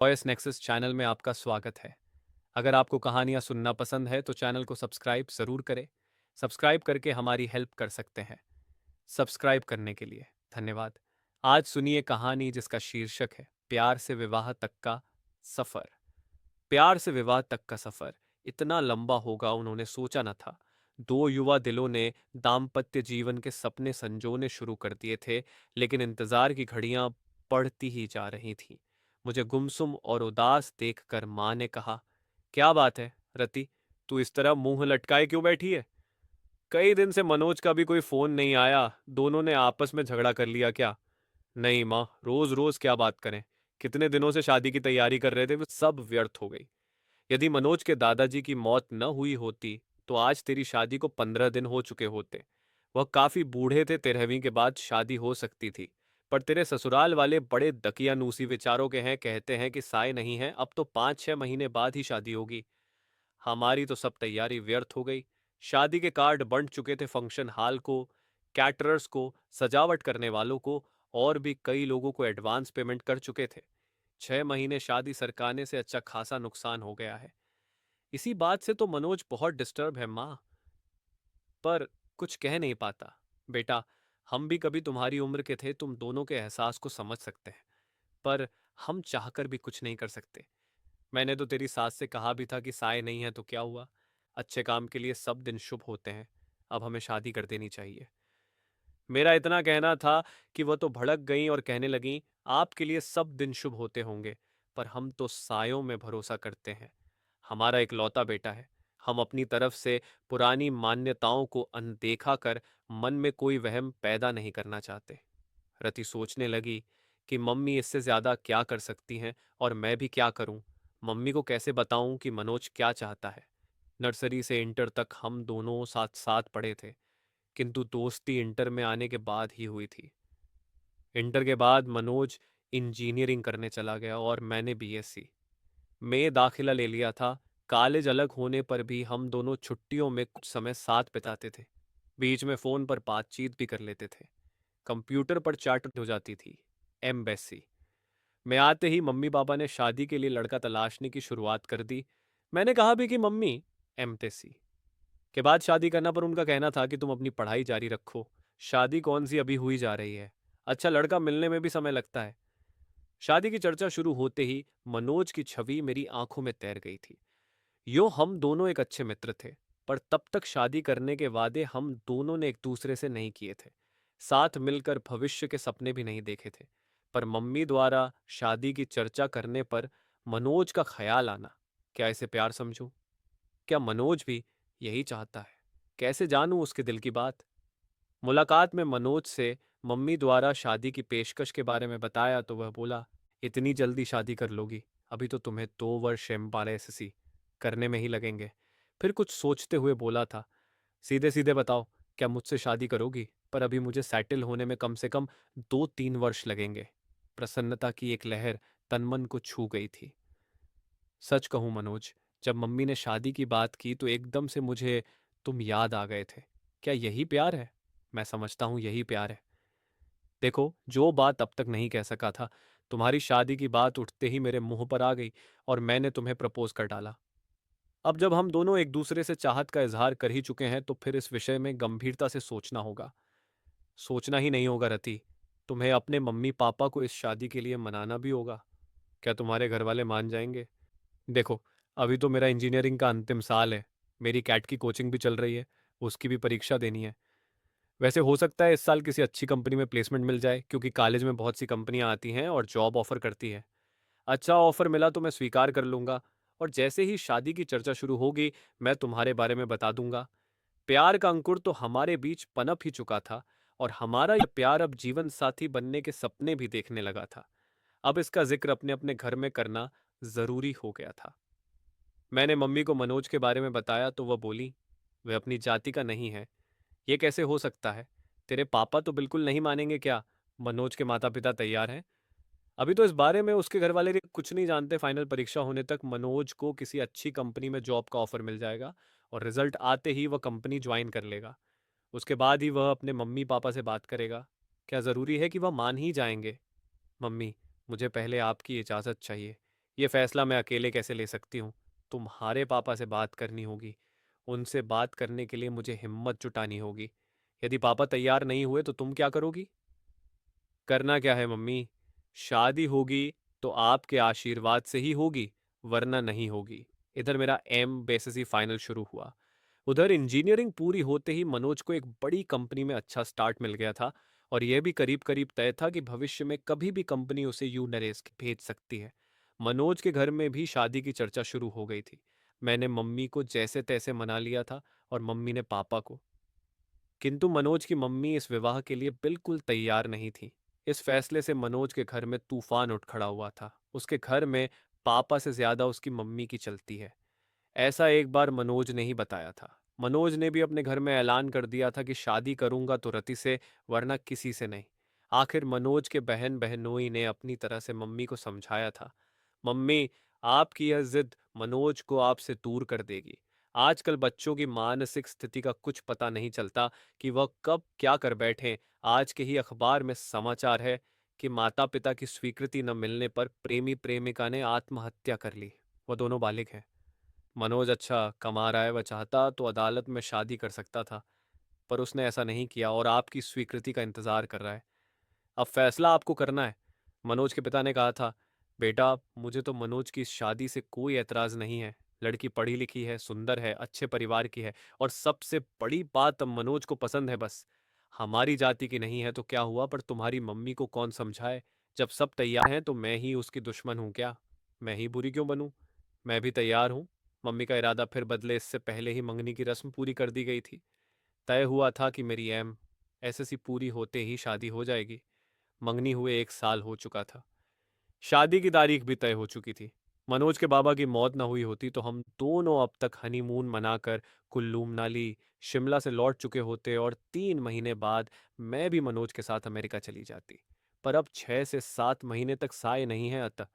Voice nexus channel में आपका स्वागत है। अगर आपको कहानियाँ सुनना पसंद है तो चैनल को सब्सक्राइब ज़रूर करें। सब्सक्राइब करके हमारी हेल्प कर सकते हैं। सब्सक्राइब करने के लिए धन्यवाद। आज सुनिए कहानी जिसका शीर्षक है प्यार से विवाह तक का सफ़र। प्यार से विवाह तक का सफ़र इतना लंबा होगा उन्होंने सोचा न था। दो युवा दिलों ने दाम्पत्य जीवन के सपने संजोने शुरू कर दिए थे, लेकिन इंतज़ार की घड़ियां बढ़ती ही जा रही थीं। मुझे गुमसुम और उदास देखकर माँ ने कहा, क्या बात है रति, तू इस तरह मुंह लटकाए क्यों बैठी है? कई दिन से मनोज का भी कोई फोन नहीं आया। दोनों ने आपस में झगड़ा कर लिया क्या? नहीं माँ, रोज रोज क्या बात करें। कितने दिनों से शादी की तैयारी कर रहे थे, वो सब व्यर्थ हो गई। यदि मनोज के दादाजी की मौत न हुई होती तो आज तेरी शादी को 15 दिन हो चुके होते। वह काफी बूढ़े थे, 13वीं के बाद शादी हो सकती थी। पर तेरे ससुराल वाले बड़े दकियानूसी विचारों के हैं, कहते हैं कि साय नहीं है, अब तो 5-6 महीने बाद ही शादी होगी। हमारी तो सब तैयारी व्यर्थ हो गई। शादी के कार्ड बंट चुके थे फंक्शन हाल को, कैटरर्स को, सजावट करने वालों को, और भी कई लोगों को एडवांस पेमेंट कर चुके थे। 6 महीने शादी सरकाने से अच्छा खासा नुकसान हो गया है। इसी बात से तो मनोज बहुत डिस्टर्ब है माँ, पर कुछ कह नहीं पाता। बेटा, हम भी कभी तुम्हारी उम्र के थे, तुम दोनों के एहसास को समझ सकते हैं, पर हम चाहकर भी कुछ नहीं कर सकते। मैंने तो तेरी सास से कहा भी था कि साय नहीं है तो क्या हुआ, अच्छे काम के लिए सब दिन शुभ होते हैं। अब हमें शादी कर देनी चाहिए। मेरा इतना कहना था कि वह तो भड़क गईं और कहने लगीं, आपके लिए सब दिन शुभ होते होंगे, पर हम तो सायों में भरोसा करते हैं। हमारा इकलौता बेटा है। हम अपनी तरफ से पुरानी मान्यताओं को अनदेखा कर मन में कोई वहम पैदा नहीं करना चाहते। रति सोचने लगी कि मम्मी इससे ज्यादा क्या कर सकती हैं और मैं भी क्या करूं। मम्मी को कैसे बताऊं कि मनोज क्या चाहता है। नर्सरी से इंटर तक हम दोनों साथ साथ पढ़े थे, किंतु दोस्ती इंटर में आने के बाद ही हुई थी। इंटर के बाद मनोज इंजीनियरिंग करने चला गया और मैंने बीएससी में दाखिला ले लिया था। कॉलेज अलग होने पर भी हम दोनों छुट्टियों में कुछ समय साथ बिताते थे। बीच में फोन पर बातचीत भी कर लेते थे। कंप्यूटर पर चैट हो जाती थी। एम्बेसी में आते ही मम्मी पापा ने शादी के लिए लड़का तलाशने की शुरुआत कर दी। मैंने कहा भी कि मम्मी, एमटेसी के बाद शादी करना, पर उनका कहना था कि तुम अपनी पढ़ाई जारी रखो, शादी कौन सी अभी हुई जा रही है, अच्छा लड़का मिलने में भी समय लगता है। शादी की चर्चा शुरू होते ही मनोज की छवि मेरी आंखों में तैर गई थी। यूं हम दोनों एक अच्छे मित्र थे, पर तब तक शादी करने के वादे हम दोनों ने एक दूसरे से नहीं किए थे। साथ मिलकर भविष्य के सपने भी नहीं देखे थे। पर मम्मी द्वारा शादी की चर्चा करने पर मनोज का ख्याल आना, क्या इसे प्यार समझूं? क्या मनोज भी यही चाहता है? कैसे जानूं उसके दिल की बात? मुलाकात में मनोज से मम्मी द्वारा शादी की पेशकश के बारे में बताया तो वह बोला, इतनी जल्दी शादी कर लोगी? अभी तो तुम्हें 2 वर्ष एमपारेससी करने में ही लगेंगे। फिर कुछ सोचते हुए बोला था, सीधे सीधे बताओ, क्या मुझसे शादी करोगी? पर अभी मुझे सेटल होने में कम से कम 2-3 वर्ष लगेंगे। प्रसन्नता की एक लहर तनमन को छू गई थी। सच कहूं मनोज, जब मम्मी ने शादी की बात की तो एकदम से मुझे तुम याद आ गए थे। क्या यही प्यार है? मैं समझता हूं यही प्यार है। देखो, जो बात अब तक नहीं कह सका था, तुम्हारी शादी की बात उठते ही मेरे मुंह पर आ गई और मैंने तुम्हें प्रपोज कर डाला। अब जब हम दोनों एक दूसरे से चाहत का इजहार कर ही चुके हैं तो फिर इस विषय में गंभीरता से सोचना होगा। सोचना ही नहीं होगा रति, तुम्हें अपने मम्मी पापा को इस शादी के लिए मनाना भी होगा। क्या तुम्हारे घर वाले मान जाएंगे? देखो, अभी तो मेरा इंजीनियरिंग का अंतिम साल है। मेरी कैट की कोचिंग भी चल रही है, उसकी भी परीक्षा देनी है। वैसे हो सकता है इस साल किसी अच्छी कंपनी में प्लेसमेंट मिल जाए, क्योंकि कॉलेज में बहुत सी कंपनियां आती हैं और जॉब ऑफर करती है। अच्छा ऑफर मिला तो मैं स्वीकार कर लूंगा, और जैसे ही शादी की चर्चा शुरू होगी मैं तुम्हारे बारे में बता दूंगा। प्यार का अंकुर तो हमारे बीच पनप ही चुका था, और हमारा यह प्यार अब जीवन साथी बनने के सपने भी देखने लगा था। अब इसका जिक्र अपने अपने घर में करना जरूरी हो गया था। मैंने मम्मी को मनोज के बारे में बताया तो वह बोली, वह अपनी जाति का नहीं है। ये कैसे हो सकता है? तेरे पापा तो बिल्कुल नहीं मानेंगे क्या? मनोज के माता पिता तैयार हैं। अभी तो इस बारे में उसके घर वाले कुछ नहीं जानते। फाइनल परीक्षा होने तक मनोज को किसी अच्छी कंपनी में जॉब का ऑफर मिल जाएगा, और रिजल्ट आते ही वह कंपनी ज्वाइन कर लेगा। उसके बाद ही वह अपने मम्मी पापा से बात करेगा। क्या ज़रूरी है कि वह मान ही जाएंगे? मम्मी, मुझे पहले आपकी इजाज़त चाहिए। ये फैसला मैं अकेले कैसे ले सकती हूँ? तुम्हारे पापा से बात करनी होगी। उनसे बात करने के लिए मुझे हिम्मत जुटानी होगी। यदि पापा तैयार नहीं हुए तो तुम क्या करोगी? करना क्या है मम्मी? शादी होगी तो आपके आशीर्वाद से ही होगी, वरना नहीं होगी। इधर मेरा एम बेसिस फाइनल शुरू हुआ। उधर इंजीनियरिंग पूरी होते ही मनोज को एक बड़ी कंपनी में अच्छा स्टार्ट मिल गया था, और यह भी करीब करीब तय था कि भविष्य में कभी भी कंपनी उसे यू नरेस भेज सकती है। मनोज के घर में भी शादी की चर्चा शुरू हो गई थी। मैंने मम्मी को जैसे तैसे मना लिया था, और मम्मी ने पापा को। किंतु मनोज की मम्मी इस विवाह के लिए बिल्कुल तैयार नहीं थी। इस फैसले से मनोज के घर में तूफान उठ खड़ा हुआ था। उसके घर में पापा से ज्यादा उसकी मम्मी की चलती है। ऐसा एक बार मनोज ने ही बताया था। मनोज ने भी अपने घर में ऐलान कर दिया था कि शादी करूंगा तो रति से, वरना किसी से नहीं। आखिर मनोज के बहन बहनोई ने अपनी तरह से मम्मी को समझाया था। मम्मी, आपकी यह जिद मनोज को आपसे दूर कर देगी। आजकल बच्चों की मानसिक स्थिति का कुछ पता नहीं चलता कि वह कब क्या कर बैठें। आज के ही अखबार में समाचार है कि माता पिता की स्वीकृति न मिलने पर प्रेमी प्रेमिका ने आत्महत्या कर ली। वह दोनों बालिग हैं। मनोज अच्छा कमा रहा है, वह चाहता तो अदालत में शादी कर सकता था, पर उसने ऐसा नहीं किया और आपकी स्वीकृति का इंतजार कर रहा है। अब फैसला आपको करना है। मनोज के पिता ने कहा था, बेटा मुझे तो मनोज की इस शादी से कोई एतराज नहीं है। लड़की पढ़ी लिखी है, सुंदर है, अच्छे परिवार की है, और सबसे बड़ी बात, अब मनोज को पसंद है। बस हमारी जाति की नहीं है तो क्या हुआ, पर तुम्हारी मम्मी को कौन समझाए? जब सब तैयार हैं तो मैं ही उसकी दुश्मन हूं क्या? मैं ही बुरी क्यों बनूं? मैं भी तैयार हूं। मम्मी का इरादा फिर बदले, इससे पहले ही मंगनी की रस्म पूरी कर दी गई थी। तय हुआ था कि मेरी एसएससी पूरी होते ही शादी हो जाएगी। मंगनी हुए 1 साल हो चुका था। शादी की तारीख भी तय हो चुकी थी। मनोज के बाबा की मौत न हुई होती तो हम दोनों अब तक हनीमून मनाकर कुल्लू मनाली शिमला से लौट चुके होते, और 3 महीने बाद मैं भी मनोज के साथ अमेरिका चली जाती। पर अब 6 से 7 महीने तक साय नहीं है, अतः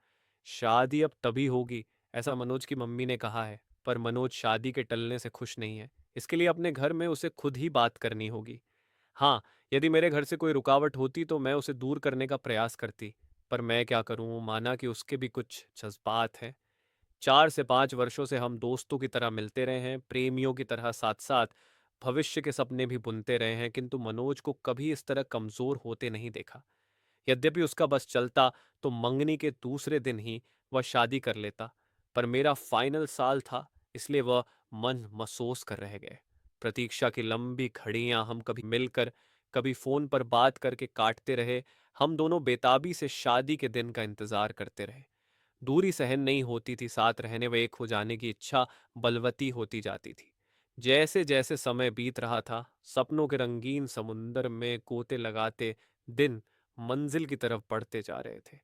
शादी अब तभी होगी, ऐसा मनोज की मम्मी ने कहा है। पर मनोज शादी के टलने से खुश नहीं है। इसके लिए अपने घर में उसे खुद ही बात करनी होगी। हाँ, यदि मेरे घर से कोई रुकावट होती तो मैं उसे दूर करने का प्रयास करती, पर मैं क्या करूं, माना कि उसके भी कुछ जज्बात हैं। 4 से 5 वर्षों से हम दोस्तों की तरह मिलते रहे हैं, प्रेमियों की तरह साथ साथ भविष्य के सपने भी बुनते रहे हैं, किंतु मनोज को कभी इस तरह कमजोर होते नहीं देखा। यद्यपि उसका बस चलता तो मंगनी के दूसरे दिन ही वह शादी कर लेता, पर मेरा फाइनल साल था, इसलिए वह मन मसोस कर रह गए। प्रतीक्षा की लंबी घड़ियां हम कभी मिलकर कभी फोन पर बात करके काटते रहे। हम दोनों बेताबी से शादी के दिन का इंतजार करते रहे। दूरी सहन नहीं होती थी, साथ रहने व एक हो जाने की इच्छा बलवती होती जाती थी। जैसे जैसे समय बीत रहा था, सपनों के रंगीन समुंदर में गोते लगाते दिन मंजिल की तरफ बढ़ते जा रहे थे।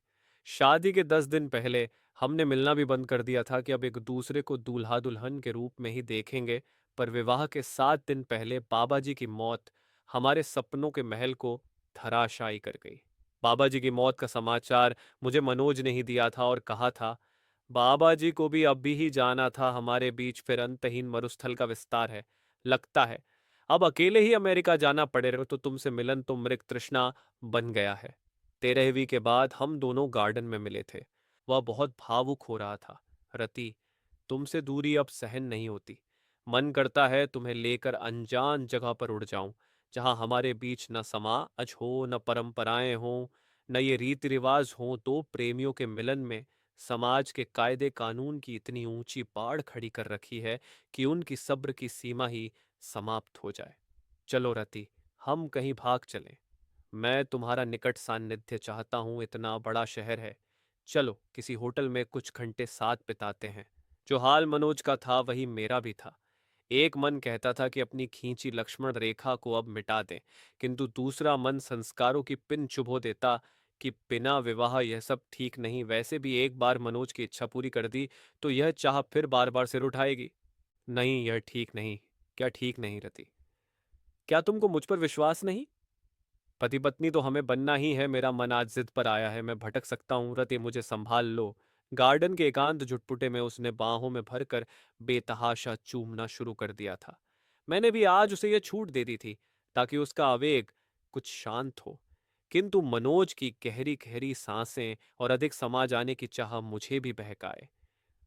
शादी के 10 दिन पहले हमने मिलना भी बंद कर दिया था कि अब एक दूसरे को दूल्हा दुल्हन के रूप में ही देखेंगे, पर विवाह के 7 दिन पहले बाबा जी की मौत हमारे सपनों के महल को धराशायी कर गई। बाबा जी की मौत का समाचार मुझे मनोज ने ही दिया था और कहा था, बाबा जी को भी अभी ही जाना था, हमारे बीच फिर अंतहीन मरुस्थल का विस्तार है। लगता है अब अकेले ही अमेरिका जाना पड़ेगा, तो तुमसे मिलन तो मृग तृष्णा बन गया है। 13वीं के बाद हम दोनों गार्डन में मिले थे। वह बहुत भावुक हो रहा था। रति, तुमसे दूरी अब सहन नहीं होती। मन करता है तुम्हें लेकर अनजान जगह पर उड़ जाऊं, जहां हमारे बीच न समाज हो, न परंपराएं हो, न ये रीति रिवाज हो। दो प्रेमियों के मिलन में समाज के कायदे कानून की इतनी ऊंची बाड़ खड़ी कर रखी है कि उनकी सब्र की सीमा ही समाप्त हो जाए। चलो रति, हम कहीं भाग चलें। मैं तुम्हारा निकट सान्निध्य चाहता हूं, इतना बड़ा शहर है। चलो किसी होटल में कुछ घंटे साथ बिताते हैं। जो हाल मनोज का था वही मेरा भी था। एक मन कहता था कि अपनी खींची लक्ष्मण रेखा को अब मिटा दें, किंतु दूसरा मन संस्कारों की पिन चुभो देता कि बिना विवाह यह सब ठीक नहीं। वैसे भी एक बार मनोज की इच्छा पूरी कर दी तो यह चाह फिर बार बार सिर उठाएगी। नहीं, यह ठीक नहीं। क्या ठीक नहीं रति? क्या तुमको मुझ पर विश्वास नहीं? पति पत्नी तो हमें बनना ही है। मेरा मन आज जिद पर आया है, मैं भटक सकता हूँ। रति, मुझे संभाल लो। गार्डन के एकांत झुटपुटे में उसने बाहों में भरकर बेतहाशा चूमना शुरू कर दिया था। मैंने भी आज उसे यह छूट दे दी थी ताकि उसका आवेग कुछ शांत हो, किंतु मनोज की गहरी गहरी सांसें और अधिक समा जाने की चाह मुझे भी बहकाए।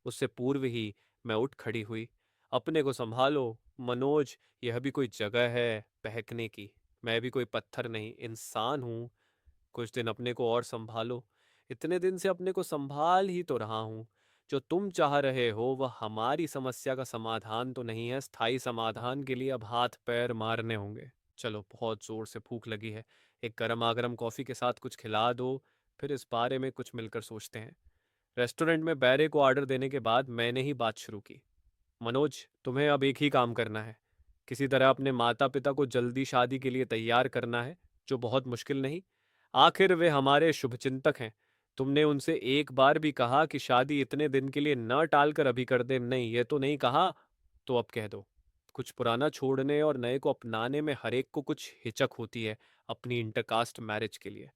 उससे पूर्व ही मैं उठ खड़ी हुई। अपने को संभालो मनोज, यह भी कोई जगह है बहकने की? मैं भी कोई पत्थर नहीं, इंसान हूं। कुछ दिन अपने को और संभालो। इतने दिन से अपने को संभाल ही तो रहा हूं। जो तुम चाह रहे हो वह हमारी समस्या का समाधान तो नहीं है। स्थायी समाधान के लिए अब हाथ पैर मारने होंगे। चलो, बहुत जोर से भूख लगी है, एक गर्मा गर्म कॉफी के साथ कुछ खिला दो, फिर इस बारे में कुछ मिलकर सोचते हैं। रेस्टोरेंट में बैरे को ऑर्डर देने के बाद मैंने ही बात शुरू की। मनोज, तुम्हें अब एक ही काम करना है। किसी तरह अपने माता पिता को जल्दी शादी के लिए तैयार करना है, जो बहुत मुश्किल नहीं। आखिर वे हमारे शुभचिंतक हैं। तुमने उनसे एक बार भी कहा कि शादी इतने दिन के लिए न टालकर अभी कर दे? नहीं, ये तो नहीं कहा। तो अब कह दो। कुछ पुराना छोड़ने और नए को अपनाने में हरेक को कुछ हिचक होती है, अपनी इंटरकास्ट मैरिज के लिए।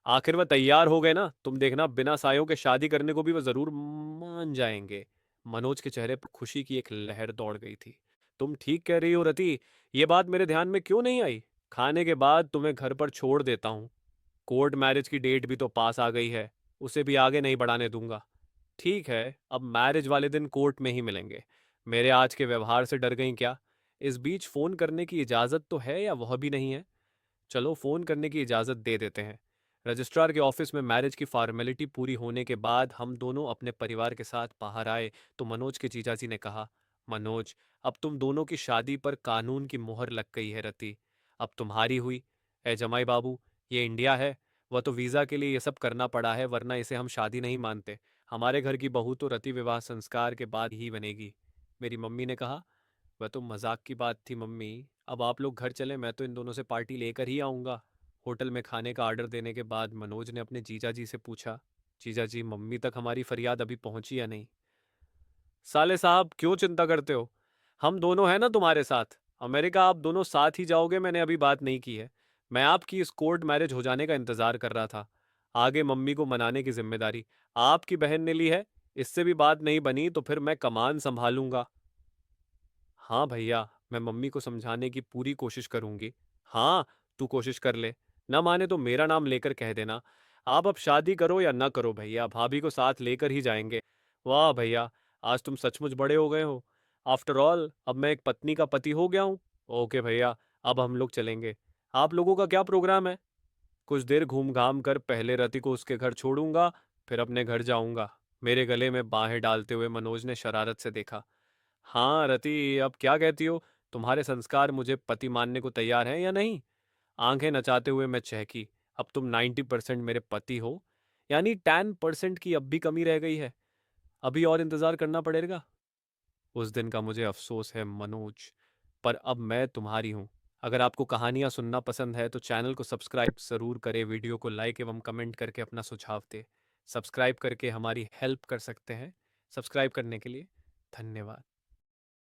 आखिर वह तैयार हो गए ना, तुम देखना बिना सायों के शादी करने को भी वह जरूर मान जाएंगे। मनोज के चेहरे पर खुशी की एक लहर दौड़ गई थी। तुम ठीक कह रही हो रति, ये बात मेरे ध्यान में क्यों नहीं आई? खाने के बाद तुम्हें घर पर छोड़ देता हूँ। कोर्ट मैरिज की डेट भी तो पास आ गई है, उसे भी आगे नहीं बढ़ाने दूंगा। ठीक है, अब मैरिज वाले दिन कोर्ट में ही मिलेंगे। मेरे आज के व्यवहार से डर गई क्या? इस बीच फोन करने की इजाजत तो है या वह भी नहीं है? चलो, फोन करने की इजाजत दे देते हैं। रजिस्ट्रार के ऑफिस में मैरिज की फॉर्मेलिटी पूरी होने के बाद हम दोनों अपने परिवार के साथ बाहर आए तो मनोज के जीजाजी ने कहा, मनोज, अब तुम दोनों की शादी पर कानून की मोहर लग गई है रति। अब तुम्हारी हुई। ए जमाई बाबू, ये इंडिया है। वह तो वीजा के लिए ये सब करना पड़ा है, वरना इसे हम शादी नहीं मानते। हमारे घर की बहू तो रति विवाह संस्कार के बाद ही बनेगी। मेरी मम्मी ने कहा, वह तो मजाक की बात थी मम्मी। अब आप लोग घर चले, मैं तो इन दोनों से पार्टी लेकर ही आऊंगा। होटल में खाने का ऑर्डर देने के बाद मनोज ने अपने जीजा जी से पूछा, जीजा जी, मम्मी तक हमारी फरियाद अभी पहुंची या नहीं? साले साहब, क्यों चिंता करते हो? हम दोनों हैं ना तुम्हारे साथ। अमेरिका आप दोनों साथ ही जाओगे, मैंने अभी बात नहीं की है। मैं आपकी इस कोर्ट मैरिज हो जाने का इंतजार कर रहा था। आगे मम्मी को मनाने की जिम्मेदारी आपकी बहन ने ली है। इससे भी बात नहीं बनी तो फिर मैं कमान संभालूंगा। हाँ भैया, मैं मम्मी को समझाने की पूरी कोशिश करूंगी। हाँ, तू कोशिश कर ले। न माने तो मेरा नाम लेकर कह देना। आप अब शादी करो या न करो भैया, भाभी को साथ लेकर ही जाएंगे। वाह भैया, आज तुम सचमुच बड़े हो गए हो। आफ्टर ऑल अब मैं एक पत्नी का पति हो गया हूँ। ओके भैया, अब हम लोग चलेंगे। आप लोगों का क्या प्रोग्राम है? कुछ देर घूम घाम कर पहले रति को उसके घर छोड़ूंगा, फिर अपने घर जाऊंगा। मेरे गले में बाहें डालते हुए मनोज ने शरारत से देखा। हाँ रति, अब क्या कहती हो? तुम्हारे संस्कार मुझे पति मानने को तैयार हैं या नहीं? आंखें नचाते हुए मैं चहकी। अब तुम 90% मेरे पति हो, यानी 10% की अब भी कमी रह गई है। अभी और इंतजार करना पड़ेगा। उस दिन का मुझे अफसोस है मनोज, पर अब मैं तुम्हारी हूँ। अगर आपको कहानियाँ सुनना पसंद है तो चैनल को सब्सक्राइब ज़रूर करें, वीडियो को लाइक एवं कमेंट करके अपना सुझाव दें। सब्सक्राइब करके हमारी हेल्प कर सकते हैं। सब्सक्राइब करने के लिए धन्यवाद।